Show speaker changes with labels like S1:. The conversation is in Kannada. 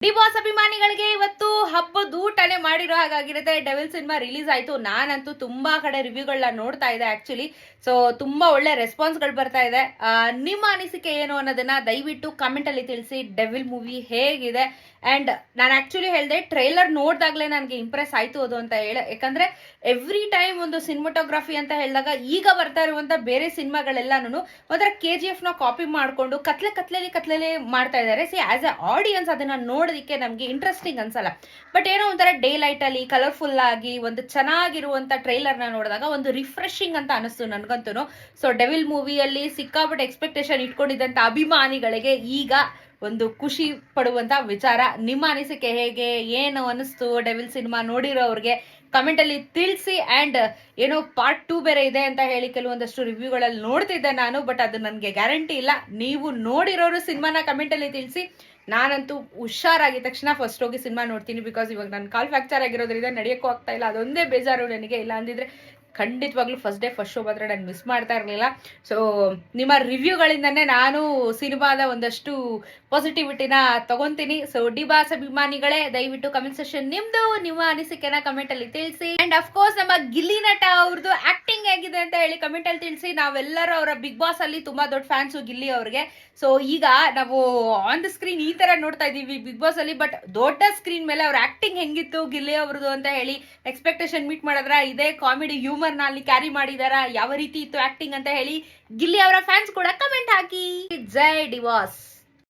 S1: ಡಿ ಬಾಸ್ ಅಭಿಮಾನಿಗಳಿಗೆ ಇವತ್ತು ಹಬ್ಬದ ಊಟನೇ ಮಾಡಿರೋ ಹಾಗಾಗಿರುತ್ತೆ. ಡೆವಿಲ್ ಸಿನಿಮಾ ರಿಲೀಸ್ ಆಯ್ತು. ನಾನಂತೂ ತುಂಬಾ ಕಡೆ ರಿವ್ಯೂಗಳನ್ನ ನೋಡ್ತಾ ಇದ್ದೆ ಆಕ್ಚುಲಿ. ಸೊ ತುಂಬಾ ಒಳ್ಳೆ ರೆಸ್ಪಾನ್ಸ್ಗಳು ಬರ್ತಾ ಇದೆ. ನಿಮ್ಮ ಅನಿಸಿಕೆ ಏನು ಅನ್ನೋದನ್ನ ದಯವಿಟ್ಟು ಕಮೆಂಟ್ ಅಲ್ಲಿ ತಿಳಿಸಿ. ಡೆವಿಲ್ ಮೂವಿ ಹೇಗಿದೆ? ಅಂಡ್ ನಾನು ಆಕ್ಚುಲಿ ಹೇಳಿದೆ, ಟ್ರೈಲರ್ ನೋಡ್ದಾಗ್ಲೇ ನನಗೆ ಇಂಪ್ರೆಸ್ ಆಯ್ತು ಅದು ಅಂತ ಹೇಳಿ. ಯಾಕಂದ್ರೆ ಎವ್ರಿ ಟೈಮ್ ಒಂದು ಸಿನಿಮಾಟೋಗ್ರಫಿ ಅಂತ ಹೇಳಿದಾಗ ಈಗ ಬರ್ತಾ ಇರುವಂತ ಬೇರೆ ಸಿನಿಮಾಗಳೆಲ್ಲಾನು ಒಂಥರ KGF ನ ಕಾಪಿ ಮಾಡ್ಕೊಂಡು ಕತ್ಲೆ ಮಾಡ್ತಾ ಇದ್ದಾರೆ. ಸಿ ಆಸ್ ಎ ಆಡಿಯನ್ಸ್ ಅದನ್ನ ನೋಡೋದಕ್ಕೆ ನಮ್ಗೆ ಇಂಟ್ರೆಸ್ಟಿಂಗ್ ಅನ್ಸಲ್ಲ. ಬಟ್ ಏನೋ ಒಂಥರ ಡೇ ಲೈಟ್ ಅಲ್ಲಿ ಕಲರ್ಫುಲ್ ಆಗಿ ಒಂದು ಚೆನ್ನಾಗಿರುವಂತ ಟ್ರೈಲರ್ ನ ನೋಡಿದಾಗ ಒಂದು ರಿಫ್ರೆಶಿಂಗ್ ಅಂತ ಅನಿಸ್ತು ನನ್ಗಂತೂ. ಸೊ ಡೆವಿಲ್ ಮೂವಿಯಲ್ಲಿ ಸಿಕ್ಕಾಪಟ್ಟೆ ಎಕ್ಸ್ಪೆಕ್ಟೇಷನ್ ಇಟ್ಕೊಂಡಿದ್ದಂತ ಅಭಿಮಾನಿಗಳಿಗೆ ಈಗ ಒಂದು ಖುಷಿ ಪಡುವಂತ ವಿಚಾರ. ನಿಮ್ಮ ಅನಿಸಿಕೆ ಹೇಗೆ, ಏನು ಅನಿಸ್ತು ಡೆವಿಲ್ ಸಿನಿಮಾ ನೋಡಿರೋರಿಗೆ ಕಮೆಂಟ್ ಅಲ್ಲಿ ತಿಳಿಸಿ. ಅಂಡ್ ಏನೋ ಪಾರ್ಟ್ 2 ಬೇರೆ ಇದೆ ಅಂತ ಹೇಳಿ ಕೆಲವೊಂದಷ್ಟು ರಿವ್ಯೂಗಳಲ್ಲಿ ನೋಡ್ತಿದ್ದೆ ನಾನು. ಬಟ್ ಅದು ನನಗೆ ಗ್ಯಾರಂಟಿ ಇಲ್ಲ. ನೀವು ನೋಡಿರೋರು ಸಿನಿಮಾನ ಕಮೆಂಟ್ ಅಲ್ಲಿ ತಿಳಿಸಿ. ನಾನಂತೂ ಹುಷಾರಾಗಿದ ತಕ್ಷಣ ಫಸ್ಟ್ ಹೋಗಿ ಸಿನಿಮಾ ನೋಡ್ತೀನಿ. ಬಿಕಾಸ್ ಇವಾಗ ನನ್ನ ಕಾಲ್ ಫ್ರಾಕ್ಚರ್ ಆಗಿರೋದ್ರಿಂದ ನಡೆಯೋಕ್ಕೂ ಆಗ್ತಾ ಇಲ್ಲ. ಅದೊಂದೇ ಬೇಜಾರು ನನಗೆ. ಇಲ್ಲ ಅಂದಿದ್ರೆ ಖಂಡಿತವಾಗ್ಲೂ ಫಸ್ಟ್ ಡೇ ಫಸ್ಟ್ ಶೋ ಬಂದ್ರೆ ನಾನು ಮಿಸ್ ಮಾಡ್ತಾ ಇರಲಿಲ್ಲ. ಸೊ ನಿಮ್ಮ ರಿವ್ಯೂಗಳಿಂದನೇ ನಾನು ಸಿನಿಮಾದ ಒಂದಷ್ಟು ಪಾಸಿಟಿವಿಟಿನ ತಗೊಂತೀನಿ. ಸೊ ಡಿ ಬಾಸ್ ಅಭಿಮಾನಿಗಳೇ, ದಯವಿಟ್ಟು ಕಮೆಂಟ್ ಸೆಕ್ಷನ್ ನಿಮ್ದು ನಿಮ್ಮ ಅನಿಸಿಕೆನ ಕಮೆಂಟ್ ಅಲ್ಲಿ ತಿಳಿಸಿ. ಅಂಡ್ ಅಫ್ಕೋರ್ಸ್ ನಮ್ಮ ಗಿಲ್ಲಿ ನಟ ಅವ್ರದ್ದು ಆಕ್ಟಿಂಗ್ ಹೇಗಿದೆ ಅಂತ ಹೇಳಿ ಕಮೆಂಟ್ ಅಲ್ಲಿ ತಿಳಿಸಿ. ನಾವೆಲ್ಲರೂ ಅವರ ಬಿಗ್ ಬಾಸ್ ಅಲ್ಲಿ ತುಂಬಾ ದೊಡ್ಡ ಫ್ಯಾನ್ಸು ಗಿಲ್ಲಿ ಅವ್ರಿಗೆ. ಸೊ ಈಗ ನಾವು ಆನ್ ದ ಸ್ಕ್ರೀನ್ ಈ ತರ ನೋಡ್ತಾ ಇದೀವಿ ಬಿಗ್ ಬಾಸ್ ಅಲ್ಲಿ. ಬಟ್ ದೊಡ್ಡ ಸ್ಕ್ರೀನ್ ಮೇಲೆ ಅವ್ರ ಆಕ್ಟಿಂಗ್ ಹೆಂಗಿತ್ತು ಗಿಲ್ಲಿ ಅವ್ರದ್ದು ಅಂತ ಹೇಳಿ ಎಕ್ಸ್ಪೆಕ್ಟೇಷನ್ ಮೀಟ್ ಮಾಡಿದ್ರ, ಇದೇ ಕಾಮಿಡಿ ಹ್ಯೂಮರ್ ನ ಅಲ್ಲಿ ಕ್ಯಾರಿ ಮಾಡಿದಾರ, ಯಾವ ರೀತಿ ಇತ್ತು ಆಕ್ಟಿಂಗ್ ಅಂತ ಹೇಳಿ ಗಿಲ್ಲಿ ಅವರ ಫ್ಯಾನ್ಸ್ ಕೂಡ ಕಮೆಂಟ್ ಹಾಕಿ. ಜೈ ಡಿ ಬಾಸ್.